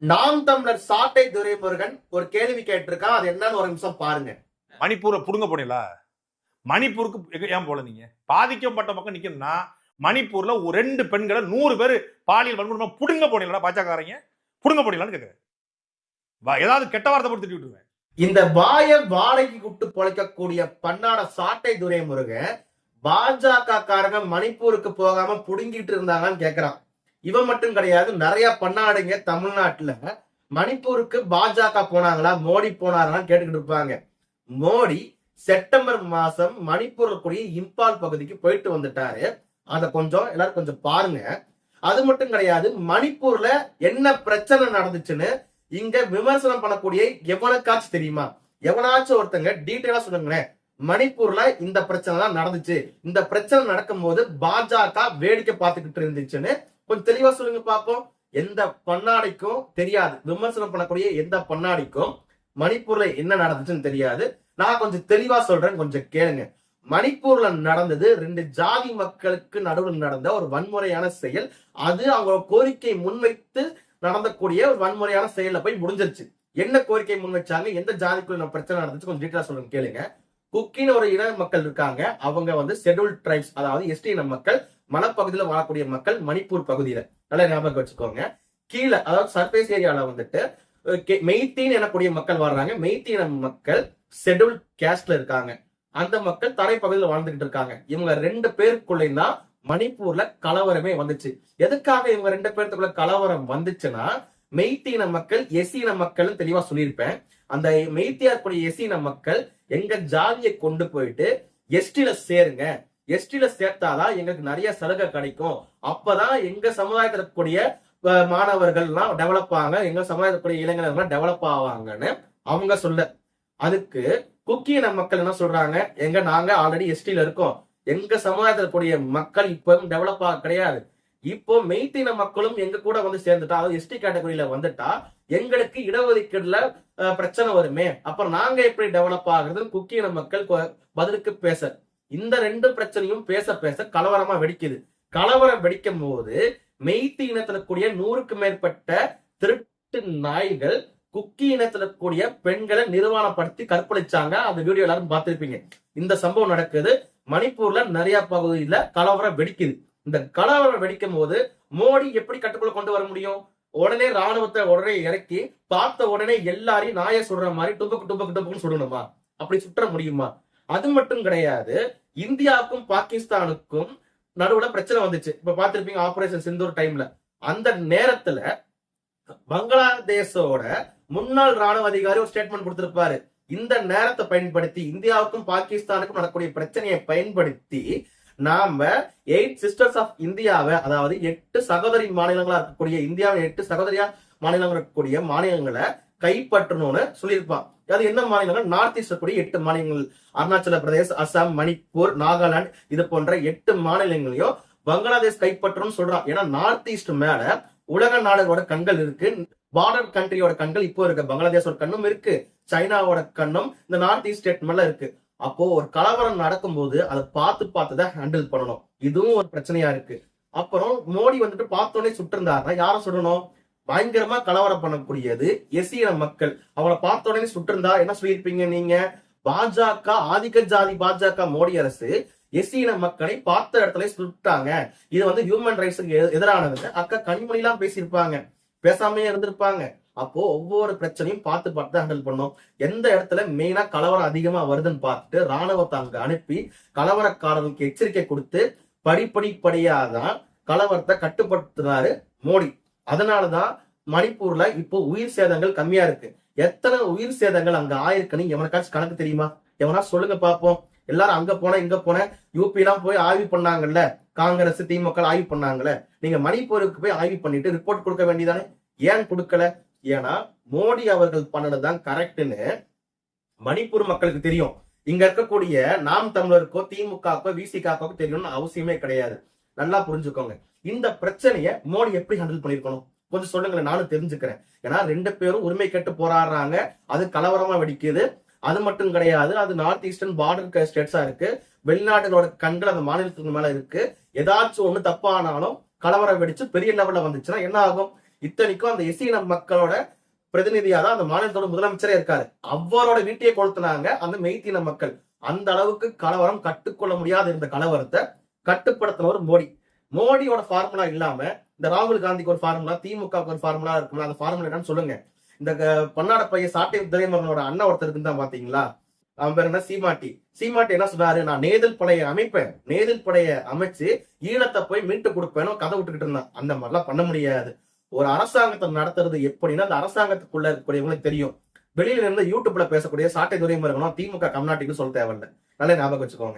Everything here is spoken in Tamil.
நாம் தமிழர் சாட்டை துரைமுருகன் ஒரு கேள்வி கேட்டிருக்கான். அது என்னன்னு ஒரு நிமிஷம் பாருங்க. மணிப்பூரை புடுங்க போனீங்களா? மணிப்பூருக்கு ஏன் போல? நீங்க பாதிக்கப்பட்ட பக்கம் நிக்கணும்னா மணிப்பூர்ல ஒரு 2 பெண்களை 100 பேர் பாலியல் வன்கொடுமை புடுங்க போனீங்களா? பாஜகக்காரங்க புடுங்க போனீங்களான்னு கேக்குறேன். ஏதாவது கெட்ட வார்த்தை போட்டு திட்டி விட்டுருவேன். இந்த வாய வாடகைக்கு விட்டு பொழைக்கக்கூடிய பன்னாட சாட்டை துரைமுருகன் பாஜக காரங்க மணிப்பூருக்கு போகாம புடுங்கிட்டு இருந்தாங்கன்னு கேக்குறான். இவன் மட்டும் கிடையாது, நிறைய பன்னாடுங்க தமிழ்நாட்டுல மணிப்பூருக்கு பாஜக போனாங்களா, மோடி போனாங்களான்னு கேட்டுக்கிட்டு இருப்பாங்க. மோடி செப்டம்பர் மாசம் மணிப்பூர்ல கூடிய இம்பால் பகுதிக்கு போயிட்டு வந்துட்டாரு. அத கொஞ்சம் எல்லாரும் கொஞ்சம் பாருங்க. அது மட்டும் கிடையாது, மணிப்பூர்ல என்ன பிரச்சனை நடந்துச்சுன்னு இங்க விமர்சனம் பண்ணக்கூடிய எவனுக்காச்சும் தெரியுமா? எவனாச்சும் ஒருத்தங்க டீட்டெயிலா சொல்லுங்களேன். மணிப்பூர்ல இந்த பிரச்சனை தான் நடந்துச்சு, இந்த பிரச்சனை நடக்கும் போது பாஜக வேடிக்கை பார்த்துக்கிட்டு இருந்துச்சுன்னு கொஞ்சம் தெளிவா சொல்லுங்க பாப்போம். எந்த பன்னாடிக்கும் தெரியாது, விமர்சனம் பண்ணக்கூடிய எந்த பன்னாடிக்கும் மணிப்பூர்ல என்ன நடந்துச்சுன்னு தெரியாது. நான் கொஞ்சம் தெளிவா சொல்றேன், கொஞ்சம் கேளுங்க. மணிப்பூர்ல நடந்தது 2 ஜாதி மக்களுக்கு நடுவில் நடந்த ஒரு வன்முறையான செயல். அது அவங்க கோரிக்கை முன்வைத்து நடந்தக்கூடிய ஒரு வன்முறையான செயல்ல போய் முடிஞ்சிருச்சு. என்ன கோரிக்கை முன் வச்சாங்க, எந்த ஜாதிக்குள்ள பிரச்சனை நடந்துச்சு, கொஞ்சம் டீட்டெயிலா சொல்லுங்க கேளுங்க. குக்கின்னு ஒரு இன மக்கள் இருக்காங்க. அவங்க வந்து ஷெட்யூல் ட்ரைப்ஸ், அதாவது எஸ்டி இன மக்கள், மலைப்பகுதியில் வாழக்கூடிய மக்கள் மணிப்பூர் பகுதியில. நல்லா ஞாபகம் வச்சுக்கோங்க. கீழே அதாவது சர்ஃபேஸ் ஏரியால வந்துட்டு மெய்த்தீன் எனக்கூடிய மக்கள் வாழ்றாங்க. மெய்த்தி இன மக்கள் ஷெட்யூல் கேஸ்ட்ல இருக்காங்க. அந்த மக்கள் தரைப்பகுதியில் வாழ்ந்துகிட்டு இருக்காங்க. இவங்க 2 பேருக்குள்ளேயும் தான் மணிப்பூர்ல கலவரமே வந்துச்சு. எதுக்காக இவங்க 2 பேருக்குள்ள கலவரம் வந்துச்சுன்னா, மெய்த்தி இன மக்கள் எஸ்சி இன மக்கள் தெளிவா சொல்லியிருப்பேன். அந்த மெய்த்தியா இருக்கக்கூடிய எஸ்சி இன மக்கள் எங்க ஜாதியை கொண்டு போயிட்டு எஸ்டில சேருங்க, எஸ்டில சேர்த்தாதான் எங்களுக்கு நிறைய சலுகை கிடைக்கும், அப்பதான் எங்க சமுதாயத்தில் இருக்கக்கூடிய மாணவர்கள்லாம் டெவலப் ஆவாங்க, எங்க சமுதாயத்தில் இருக்கக்கூடிய இளைஞர்கள் டெவலப் ஆவாங்கன்னு அவங்க சொல்ல. அதுக்கு குக்கியின மக்கள் என்ன சொல்றாங்க, எங்க நாங்க ஆல்ரெடி எஸ்டில இருக்கோம், எங்க சமுதாயத்தில் கூடிய மக்கள் இப்போ டெவலப் ஆக கிடையாது, இப்போ மெய்த்தின மக்களும் எங்க கூட வந்து சேர்ந்துட்டா, அதாவது எஸ்டி கேட்டகரியில வந்துட்டா எங்களுக்கு இடஒதுக்கீடுல பிரச்சனை வருமே, அப்புறம் நாங்க எப்படி டெவலப் ஆகுறது குக்கியின மக்கள் பதிலுக்கு பேச. இந்த 2 பிரச்சனையும் பேச பேச கலவரமா வெடிக்குது. கலவரம் வெடிக்கும் போது மெய்த்தி இனத்துல கூடிய 100க்கு மேற்பட்ட திருட்டு நாய்கள் குக்கி இனத்துல கூடிய பெண்களை நிர்வாணப்படுத்தி கற்பழிச்சாங்க. அந்த வீடியோ எல்லாரும் பார்த்திருப்பீங்க. இந்த சம்பவம் நடக்குது மணிப்பூர்ல நிறைய பகுதியில கலவரம் வெடிக்குது. இந்த கலவரம் வெடிக்கும் போது மோடி எப்படி கட்டுக்குள்ள கொண்டு வர முடியும்? உடனே ராணுவத்தை உடனே இறக்கி பார்த்த உடனே எல்லாரையும் நாயை சுடுற மாதிரி டுபக்கு டுபக்கு டுபக்குன்னு சுடணுமா? அப்படி சுற்ற முடியுமா? அது மட்டும் கிடையாது, இந்தியாவுக்கும் பாகிஸ்தானுக்கும் நடுவுல பிரச்சனை வந்துச்சு. இப்ப பார்த்திருப்பீங்க ஆபரேஷன் சிந்தூர் டைம்ல. அந்த நேரத்துல பங்களாதேஷோட முன்னாள் ராணுவ அதிகாரி ஒரு ஸ்டேட்மெண்ட் கொடுத்திருப்பாரு. இந்த நேரத்தை பயன்படுத்தி இந்தியாவுக்கும் பாகிஸ்தானுக்கும் நடக்கக்கூடிய பிரச்சனையை பயன்படுத்தி நாம 8 சிஸ்டர்ஸ் ஆஃப் இந்தியாவை, அதாவது 8 சகோதரி மாநிலங்களா இருக்கக்கூடிய இந்தியாவின் 8 சகோதரியா மாநிலங்கள் இருக்கக்கூடிய மாநிலங்களை கைப்பற்றணும்னு சொல்லியிருப்பான். அது என்ன மாநிலங்கள்? நார்த் ஈஸ்ட் கூடிய 8 மாநிலங்கள், அருணாச்சல பிரதேஷ், அசாம், மணிப்பூர், நாகாலாந்து, இது போன்ற 8 மாநிலங்களையும் பங்களாதேஷ் கைப்பற்றணும்னு சொல்றான். ஏன்னா நார்த் ஈஸ்ட் மேல உலக நாடுகளோட கண்கள் இருக்கு, பார்டர் கண்ட்ரியோட கண்கள் இப்போ இருக்கு, பங்களாதேஷோட கண்ணும் இருக்கு, சைனாவோட கண்ணும் இந்த நார்த் ஈஸ்ட் ஸ்டேட் மேல இருக்கு. அப்போ ஒரு கலவரம் நடக்கும் போது அதை பார்த்துதான் ஹேண்டில் பண்ணணும். இதுவும் ஒரு பிரச்சனையா இருக்கு. அப்புறம் மோடி வந்துட்டு பார்த்தோன்னே சுட்டிருந்தாருன்னா யாரை சுடணும்? பயங்கரமா கலவரம் பண்ணக்கூடியது எஸ்சி இன மக்கள். அவங்கள பார்த்த உடனே சுட்டிருந்தா என்ன சொல்லியிருப்பீங்க நீங்க? பாஜக ஆதிக்க ஜாதி பாஜக மோடி அரசு எஸ்சி இன மக்களை பார்த்த இடத்துல சுட்டாங்க, இது வந்து ஹியூமன் ரைட்ஸுக்கு எதிரானது அக்கா கனிமொழி எல்லாம் பேசியிருப்பாங்க, பேசாமே இருந்திருப்பாங்க. அப்போ ஒவ்வொரு பிரச்சனையும் பார்த்து தான் ஹேண்டில் பண்ணும். எந்த இடத்துல மெயினா கலவரம் அதிகமா வருதுன்னு பார்த்துட்டு ராணுவத்தை அங்க அனுப்பி கலவரக்காரர்களுக்கு எச்சரிக்கை கொடுத்து படிப்படிப்படியாதான் கலவரத்தை கட்டுப்படுத்தினாரு மோடி. அதனாலதான் மணிப்பூர்ல இப்போ உயிர் சேதங்கள் கம்மியா இருக்கு. எத்தனை உயிர் சேதங்கள் அங்க ஆயிருக்குன்னு எவனுக்காச்சும் கணக்கு தெரியுமா? எவனா சொல்லுங்க பாப்போம். எல்லாரும் அங்க போன இங்க போன யூபி எல்லாம் போய் ஆய்வு பண்ணாங்கல்ல, காங்கிரஸ் திமுக ஆய்வு பண்ணாங்கல்ல, நீங்க மணிப்பூருக்கு போய் ஆய்வு பண்ணிட்டு ரிப்போர்ட் கொடுக்க வேண்டியதானே? ஏன் கொடுக்கல? ஏன்னா மோடி அவர்கள் பண்ணதுதான் கரெக்ட்னு மணிப்பூர் மக்களுக்கு தெரியும். இங்க இருக்கக்கூடிய நாம் தமிழருக்கோ திமுகக்கோ விசிகாக்கோ தெரியணும்னு அவசியமே கிடையாது. நல்லா புரிஞ்சுக்கோங்க. இந்த பிரச்சனைய மோடி எப்படி ஹேண்டில் பண்ணிருக்கணும் கொஞ்சம் சொல்லுங்களேன், நானும் தெரிஞ்சுக்கிறேன். ஏன்னா 2 பேரும் உரிமை கேட்டு போராடுறாங்க, அது கலவரமா வெடிக்குது. அது மட்டும் கிடையாது, அது நார்த் ஈஸ்டர்ன் பார்டர் ஸ்டேட்ஸா இருக்கு, வெளிநாடுகளோட கண்கள் அந்த மாநிலத்துக்கு மேல இருக்கு. ஏதாச்சும் ஒண்ணு தப்பானாலும் கலவரம் வெடிச்சு பெரிய லெவல்ல வந்துச்சுன்னா என்ன ஆகும்? இத்தனைக்கும் அந்த எஸ்சி இன மக்களோட பிரதிநிதியா தான் அந்த மாநிலத்தோட முதலமைச்சரே இருக்காரு. அவரோட வீட்டையே கொளுத்துனாங்க அந்த மெய்த்தின மக்கள். அந்த அளவுக்கு கலவரம் கட்டுக்கொள்ள முடியாத இருந்த கலவரத்தை கட்டுப்படுத்தினவர் மோடி. மோடியோட ஃபார்முலா இல்லாம இந்த ராகுல் காந்திக்கு ஒரு ஃபார்முலா, திமுகவுக்கு ஒரு ஃபார்முலா இருக்கும்ல, அந்த ஃபார்முலா என்னன்னு சொல்லுங்க. இந்த பன்னாட பையன் சாட்டை துரைமுருகனோட அண்ணன் ஒருத்தர் இருக்குன்னு தான் பாத்தீங்களா, அவன் பேர் என்ன, சீமாட்டி. சீமாட்டி என்ன சொல்றாரு, நான் நேதல் படையை அமைப்பேன், நேதல் படையை அமைச்சு ஈழத்தை போய் மீட்டு கொடுப்பேன்னு கதை விட்டுக்கிட்டு இருந்தான். அந்த மாதிரிலாம் பண்ண முடியாது. ஒரு அரசாங்கத்தை நடத்துறது எப்படின்னா அந்த அரசாங்கத்துக்குள்ள இருக்கக்கூடியவங்களுக்கு தெரியும். வெளியில இருந்து யூடியூப்ல பேசக்கூடிய சாட்டை துரைமுருகனும் திமுக கம்நாட்டிக்கு சொல்ல தேவையில்லை. நல்லா ஞாபகம் வச்சுக்கோங்க.